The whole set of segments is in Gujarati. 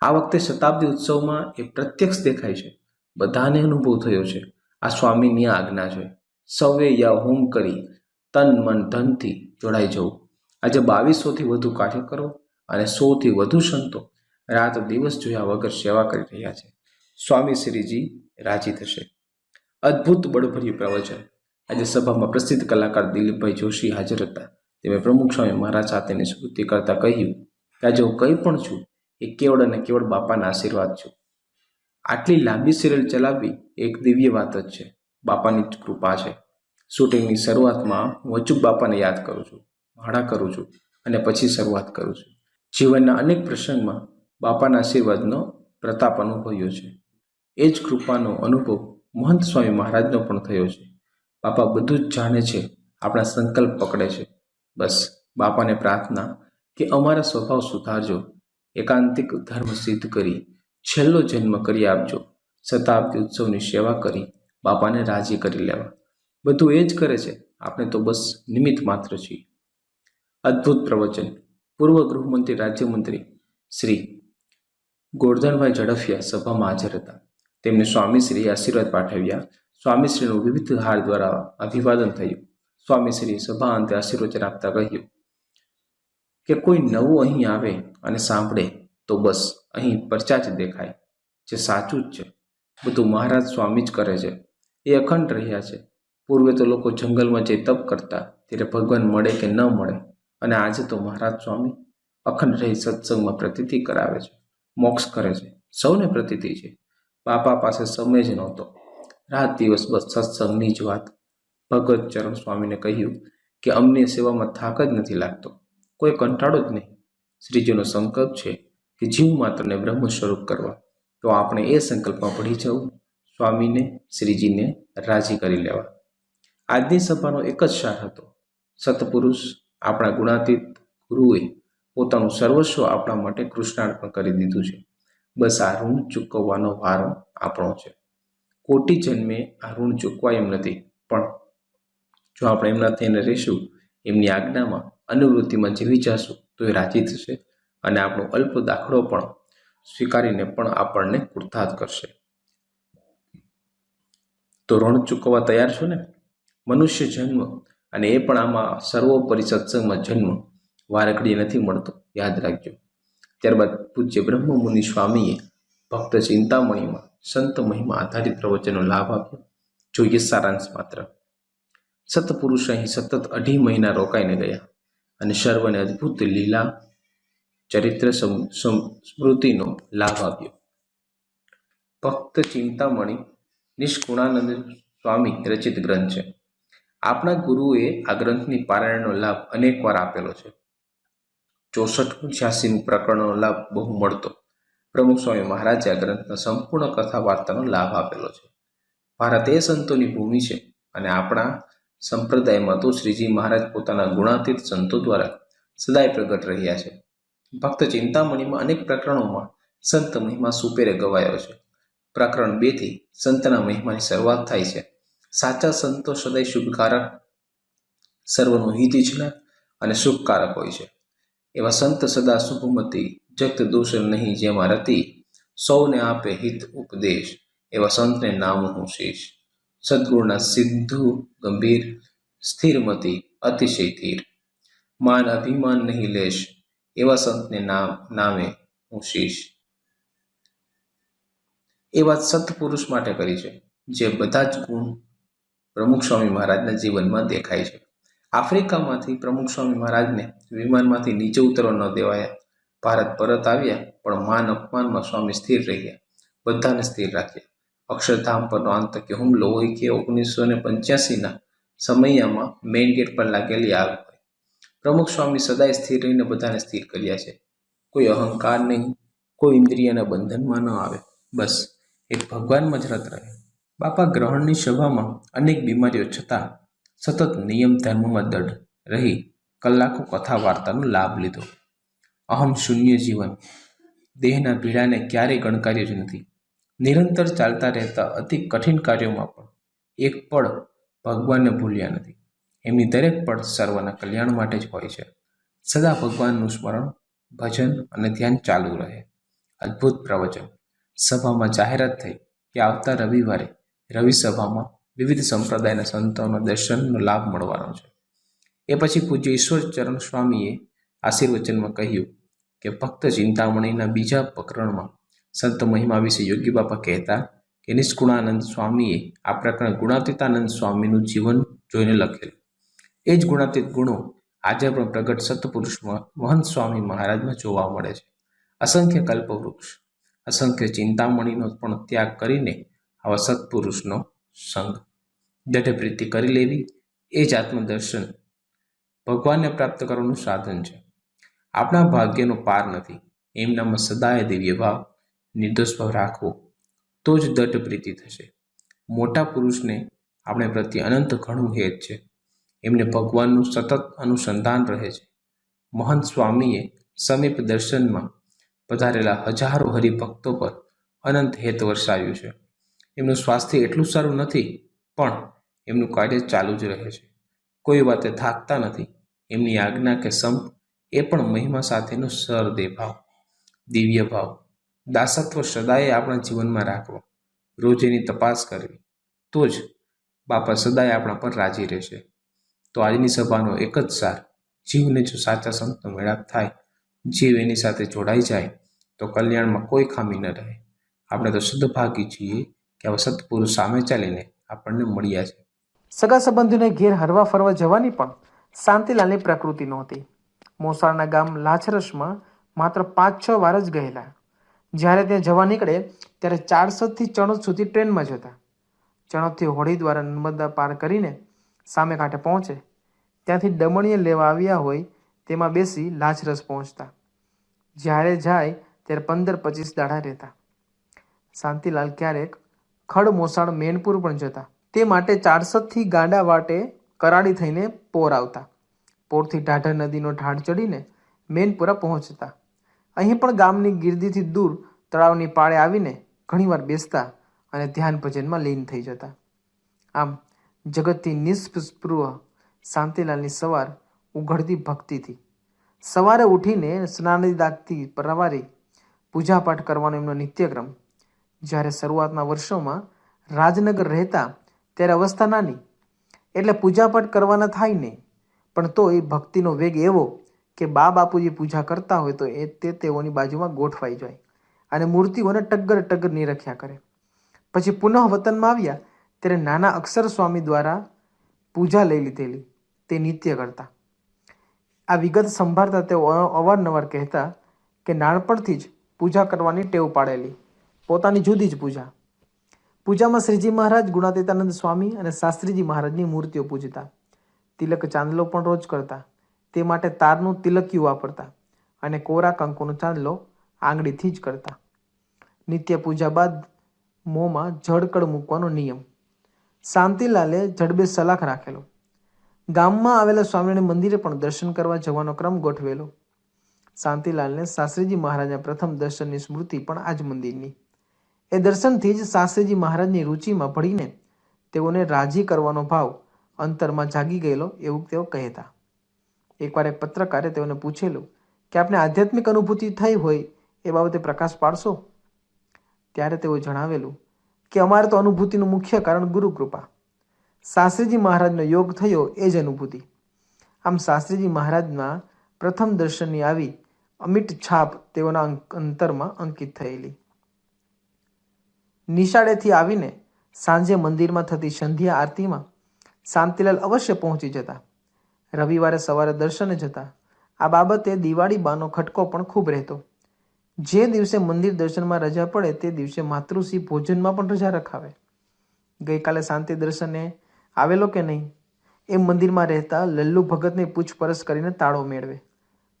આ વખતે શતાબ્દી ઉત્સવમાં એ પ્રત્યક્ષ દેખાય છે. બધાને અનુભવ થયો છે આ સ્વામીની આજ્ઞા છે. સૌએ યા હોમ કરી તન મન ધનથી જોડાઈ જવું. આજે 2200થી વધુ કાર્યકરો અને 100થી વધુ સંતો રાત દિવસ જોયા વગર સેવા કરી રહ્યા છે. સ્વામી શ્રીજી રાજી થશે. અદ્ભુત બળભર્યું પ્રવચન. આજે સભામાં પ્રસિદ્ધ કલાકાર દિલીપભાઈ જોશી હાજર હતા. તેમણે પ્રમુખ સ્વામી મહારાજ સાથેની સ્તુતિ કરતા કહ્યું કે આજે હું કંઈ પણ છું એ કેવળ અને કેવળ બાપાના આશીર્વાદ છું. આટલી લાંબી સિરિયલ ચલાવવી એક દિવ્ય વાત જ છે. બાપાની જ કૃપા છે. શૂટિંગની શરૂઆતમાં હું અચૂક બાપાને યાદ કરું છું, ભાડા કરું છું અને પછી શરૂઆત કરું છું. જીવનના અનેક પ્રસંગમાં બાપાના આશીર્વાદનો પ્રતાપ અનુભવ્યો છે. એ જ કૃપાનો અનુભવ મહંત સ્વામી મહારાજનો પણ થયો છે. બાપા બધું જ જાણે છે, આપણા સંકલ્પ પકડે છે. બસ બાપાને પ્રાર્થના કે અમારા સ્વભાવ સુધારજો, એકાંતિક ધર્મ સિદ્ધ કરી છેલ્લો જન્મ કરી આપજો, શતાબ્દી ઉત્સવની સેવા કરી બાપાને રાજી કરી લેવા. બધું એ જ કરે છે, આપણે તો બસ નિમિત્ત માત્ર છીએ. અદ્ભુત પ્રવચન. પૂર્વ ગૃહમંત્રી રાજ્યમંત્રી શ્રી ગોરધનભાઈ ઝડફિયા સભામાં હાજર હતા. તેમને સ્વામીશ્રીએ આશીર્વાદ પાઠવ્યા. સ્વામીશ્રીનું વિવિધ હાર દ્વારા અભિવાદન થયું. સ્વામીશ્રીએ સભા અંતે આશીર્વચન આપતા કહ્યું કે કોઈ નવું અહીં આવે અને સાંભળે તો બસ અહીં પરચા જ દેખાય. જે સાચું જ છે. બધું મહારાજ સ્વામી જ કરે છે. એ અખંડ રહ્યા છે. પૂર્વે તો લોકો જંગલમાં જઈ તપ કરતા, ત્યારે ભગવાન મળે કે ન મળે, અને આજે તો મહારાજ સ્વામી અખંડ રહી સત્સંગમાં પ્રતીતિ કરાવે છે, મોક્ષ કરે છે. સૌને પ્રતીતિ છે. બાપા પાસે સમય જ નહોતો. રાત દિવસ બસ સત્સંગની જ વાત. ભગત ચરણ સ્વામીને કહ્યું કે અમને સેવામાં થાક જ નથી લાગતો, કોઈ કંટાળો જ નહીં. શ્રીજીનો સંકલ્પ છે કે જીવ માત્રને બ્રહ્મ સ્વરૂપ કરવા, તો આપણે એ સંકલ્પમાં ભળી જવું, સ્વામીને શ્રીજીને રાજી કરી લેવા. આજની સભાનો એક જ સાર હતો. સત્પુરુષ આપણા ગુણાતીત ગુરુએ પોતાનું સર્વસ્વ આપણા માટે કૃષ્ણાર્પણ કરી દીધું છે. બસ આ ઋણ ચૂકવવાનો વારો આપણો છે. કોટી જન્મે આ ઋણ ચૂકવાય એમ નથી, પણ જો આપણે એમના થઈને રહીશું, એમની આજ્ઞામાં અનુવૃત્તિમાં જીવી જશું, તો એ રાજી થશે અને આપણો અલ્પ દાખલો પણ સ્વીકારીને પણ આપણને કૃતાર્થ કરશે. તો ઋણ ચૂકવવા તૈયાર છો ને? મનુષ્ય જન્મ, અને એ પણ આમાં સર્વોપરી સત્સંગમાં જન્મ વારઘડીએ નથી મળતો, યાદ રાખજો. ત્યારબાદ પૂજ્ય બ્રહ્મમુનિ સ્વામીએ ભક્ત ચિંતામણીમાં સંત મહિમા આધારિત પ્રવચનનો લાભ આપ્યો. જોઈએ સારાંશ માત્ર. સત્પુરુષ અહીં સતત 2.5 મહિના રોકાઈને ગયા અને સર્વને અદ્ભુત લીલા ચરિત્ર સ્મૃતિનો લાભ આપ્યો. ભક્ત ચિંતામણી નિષ્કુળાનંદ સ્વામી રચિત ગ્રંથ છે. આપણા ગુરુએ આ ગ્રંથની પારાયણનો લાભ અનેક વાર આપેલો છે. 64-86 પ્રકરણનો લાભ બહુ મળતો. પ્રમુખ સ્વામી મહારાજે આ ગ્રંથના સંપૂર્ણ કથા વાર્તાનો લાભ આપેલો છે. ભારત એ સંતોની ભૂમિ છે, અને આપણા સંપ્રદાયમાં તો શ્રીજી મહારાજ પોતાના ગુણાતીત સંતો દ્વારા સદાય પ્રગટ રહ્યા છે. ભક્ત ચિંતામણીમાં અનેક પ્રકરણોમાં સંત મહિમા સુપેરે ગવાયો છે. પ્રકરણ 2 થી સંતના મહિમાની શરૂઆત થાય છે. સાચા સંતો સદાય શુભકારક, સર્વનો હિત ઈચ્છનાર અને સુખકારક હોય છે. એવા સંત સદા શુભમતી, જગત દોષ નહીં જેમાં રતિ, સૌને આપે હિત ઉપદેશ, એવા સંતને નામ હું શીશ. સદગુણના સિદ્ધુ ગંભીર, સ્થિરમતી અતિશય ધીર, માન અભિમાન નહીં લેશ, એવા સંતને નામે હું શીશ. એ વાત સત્પુરુષ માટે કરી છે, જે બધા જ ગુણ પ્રમુખ સ્વામી મહારાજના જીવનમાં દેખાય છે. આફ્રિકામાંથી પ્રમુખ સ્વામી મહારાજને વિમાનમાંથી નીચે ઉતરવા ન દેવાયા. ભારત પરત આવ્યા, પણ માન અપમાનમાં સ્વામી સ્થિર રહ્યા, બધાને સ્થિર રાખ્યા. અક્ષરધામ પરનો આતંકી હુમલો હોય કે 1985ના સમયમાં મેઇન ગેટ પર લાગેલી આગ હોય, પ્રમુખ સ્વામી સદાય સ્થિર રહીને બધાને સ્થિર કર્યા છે. કોઈ અહંકાર નહીં, કોઈ ઇન્દ્રિયના બંધનમાં ન આવે, બસ એક ભગવાનમાં જ રત રહે. બાપા ગ્રહણની સભામાં અનેક બીમારીઓ છતાં સતત નિયમ ધર્મમાં દઢ રહી કલાકો કથા વાર્તાનો લાભ લીધો. અહમ શૂન્ય જીવન, દેહના પીડાને ક્યારેય ગણકાર્ય જ નથી. નિરંતર ચાલતા રહેતા અતિ કઠિન કાર્યોમાં પણ એક પળ ભગવાનને ભૂલ્યા નથી. એમની દરેક પળ સર્વના કલ્યાણ માટે જ હોય છે. સદા ભગવાનનું સ્મરણ, ભજન અને ધ્યાન ચાલુ રહે. અદ્ભુત પ્રવચન. સભામાં જાહેરાત થઈ કે આવતા રવિવારે રવિ સભામાં વિવિધ સંપ્રદાયના સંતોના દર્શનનો લાભ મળવાનો છે. એ પછી પૂજ્ય ઈશ્વરચરણ સ્વામીએ આશીર્વચનમાં કહ્યું કે ભક્ત ચિંતામણીના બીજા પ્રકરણમાં સંત મહિમા વિશે યોગી બાપા કહેતા કે નિષ્કુળાનંદ સ્વામીએ આ પ્રકરણ ગુણાતીતાનંદ સ્વામીનું જીવન જોઈને લખેલું. એ જ ગુણાતીત ગુણો આજે પણ પ્રગટ સત્પુરુષમાં મહંત સ્વામી મહારાજમાં જોવા મળે છે. અસંખ્ય કલ્પવૃક્ષ, અસંખ્ય ચિંતામણીનો પણ ત્યાગ કરીને આવા સત્પુરુષનો સંગ, દઢપ્રીતિ કરી લેવી એ જ આત્મદર્શન ભગવાનને પ્રાપ્ત કરવાનું સાધન છે. આપણા ભાગ્યનો પાર નથી. એમનામાં સદાય દિવ્ય ભાવ, નિર્દોષ ભાવ રાખવો તો જ દઢપ્રીતિ થશે. મોટા પુરુષને આપણે પ્રત્યે અનંત ઘણું હેત છે. એમને ભગવાનનું સતત અનુસંધાન રહે છે. મહંત સ્વામીએ સમીપ દર્શનમાં પધારેલા હજારો હરિભક્તો પર અનંત હેત વરસાવ્યું છે. એમનું સ્વાસ્થ્ય એટલું સારું નથી, પણ એમનું કાર્ય ચાલુ જ રહે છે. કોઈ વાતે થાકતા નથી. એમની આજ્ઞા કે સંપ એ પણ મહિમા સાથેનો સહૃદય ભાવ, દિવ્ય ભાવ, દાસત્વ સદાય આપણા જીવનમાં રાખવો, રોજ એની તપાસ કરવી, તો જ બાપા સદાય આપણા પર રાજી રહેશે. તો આજની સભાનો એક જ સાર, જીવને જો સાચા સંતનો મેળાપ થાય, જીવ એની સાથે જોડાઈ જાય તો કલ્યાણમાં કોઈ ખામી ન રહે. આપણે તો સદભાગી છીએ કે આવા સત્પુરુષ સામે ચાલીને આપણને મળ્યા છે. સગા સંબંધીઓને ઘેર હરવા ફરવા જવાની પણ શાંતિલાલની પ્રકૃતિ નહોતી. મોસાળના ગામ લાછરસમાં માત્ર 5-6 વાર જ ગયેલા. જ્યારે ત્યાં જવા નીકળે ત્યારે ચારસદથી ચણોદ સુધી ટ્રેનમાં જતા. ચણોદથી હોડી દ્વારા નર્મદા પાર કરીને સામે કાંઠે પહોંચે, ત્યાંથી દમણીએ લેવા આવ્યા હોય તેમાં બેસી લાછરસ પહોંચતા. જ્યારે જાય ત્યારે 15-25 દાડા રહેતા. શાંતિલાલ ક્યારેક ખડ મોસાળ મેનપુર પણ જતા. તે માટે ચારસદથી ગાંડા વાટે કરાડી થઈને પોર આવતા. પોરથી ઢાઢર નદીનો ઢાળ ચડીને મેનપુરા પહોંચતા. અહીં પણ ગામની ગીર્દીથી દૂર તળાવની પાળે આવીને ઘણીવાર બેસતા અને ધ્યાન ભજનમાં લીન થઈ જતા. આમ જગતથી નિસ્પૃહ શાંતિલાલની સવાર ઉઘડતી ભક્તિથી. સવારે ઉઠીને સ્નાનાદિથી પરવારી પૂજાપાઠ કરવાનો એમનો નિત્યક્રમ. જ્યારે શરૂઆતના વર્ષોમાં રાજનગર રહેતા ત્યારે અવસ્થા નાની, એટલે પૂજાપાઠ કરવાના થાય નહીં, પણ તો એ ભક્તિનો વેગ એવો કે બાપુજી પૂજા કરતા હોય તો તેઓની બાજુમાં ગોઠવાઈ જાય અને મૂર્તિઓને ટગ્ગર ટગ્ગર નિરખ્યા કરે. પછી પુનઃ વતનમાં આવ્યા ત્યારે નાના અક્ષર સ્વામી દ્વારા પૂજા લઈ લીધેલી તે નિત્ય કરતા. આ વિગત સંભાળતા તેઓ અવારનવાર કહેતા કે નાનપણથી જ પૂજા કરવાની ટેવ પાડેલી, પોતાની જુદી જ પૂજા. પૂજામાં શ્રીજી મહારાજ, ગુણાતીતાનંદ સ્વામી અને શાસ્ત્રીજી મહારાજની મૂર્તિઓ પૂજતા. તિલક ચાંદલો પણ રોજ કરતા. તે માટે તારનું તિલકિયું વાપરતા અને કોરા કંકુનો ચાંદલો આંગળીથી જ કરતા. નિત્ય પૂજા બાદ મોંમાં જળકળ મૂકવાનો નિયમ. શાંતિલાલે જડબે સલાખ રાખેલો. ગામમાં આવેલા સ્વામિનારાયણ મંદિરે પણ દર્શન કરવા જવાનો ક્રમ ગોઠવેલો. શાંતિલાલને શાસ્ત્રીજી મહારાજના પ્રથમ દર્શનની સ્મૃતિ પણ આ જ મંદિરની. એ દર્શનથી જ શાસ્ત્રીજી મહારાજની રુચિમાં ભળીને તેઓને રાજી કરવાનો ભાવ અંતરમાં જાગી ગયેલો એવું તેઓ કહેતા. એકવાર એક પત્રકારે તેઓને પૂછેલું કે આપને આધ્યાત્મિક અનુભૂતિ થઈ હોય એ બાબતે પ્રકાશ પાડશો? ત્યારે તેઓ જણાવેલું કે અમારે તો અનુભૂતિનું મુખ્ય કારણ ગુરુ કૃપા. શાસ્ત્રીજી મહારાજનો યોગ થયો એ જ અનુભૂતિ. આમ શાસ્ત્રીજી મહારાજના પ્રથમ દર્શનની આવી અમિટ છાપ તેઓના અંતરમાં અંકિત થયેલી. નિશાળેથી આવીને સાંજે મંદિરમાં થતી સંધ્યા આરતીમાં શાંતિલાલ અવશ્ય પહોંચી જતા. રવિવારે સવારે દર્શને જતા. આ બાબતે દિવાળી બાનો ખટકો પણ ખૂબ રહેતો. જે દિવસે મંદિર દર્શનમાં રજા પડે તે દિવસે માતૃશ્રી ભોજનમાં પણ રજા રખાવે. ગઈકાલે શાંતિ દર્શને આવેલો કે નહીં એમ મંદિરમાં રહેતા લલ્લુ ભગતને પૂછપરછ કરીને તાળો મેળવે.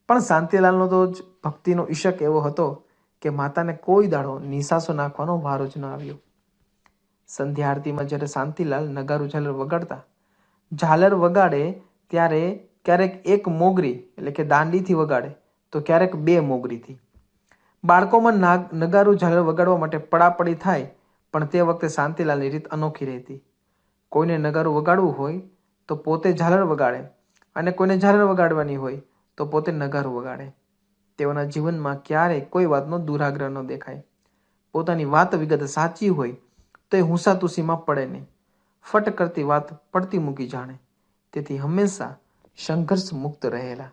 પણ શાંતિલાલનો તો જ ભક્તિનો ઈશક એવો હતો કે માતાને કોઈ દાડો નિશાસો નાખવાનો વારો જ ન આવ્યો. સંધ્યા આરતીમાં જ્યારે શાંતિલાલ નગારું ઝાલર વગાડતા, ઝાલર વગાડે ત્યારે ક્યારેક એક મોગરી એટલે કે દાંડીથી વગાડે તો ક્યારેક 2 મોગરીથી. બાળકોમાં નગારું ઝાલર વગાડવા માટે પડાપડી થાય, પણ તે વખતે શાંતિલાલની રીત અનોખી રહેતી. કોઈને નગારું વગાડવું હોય તો પોતે ઝાલર વગાડે અને કોઈને ઝાલર વગાડવાની હોય તો પોતે નગારું વગાડે. તેઓના જીવનમાં ક્યારેય કોઈ વાતનો દુરાગ્રહ ન દેખાય. પોતાની વાત વિગત સાચી હોય તો એ હુંસાતુસીમાં પડે નહીં. ફટ કરતી વાત પડતી મૂકી જાણે. તેથી હંમેશા સંઘર્ષ મુક્ત રહેલા.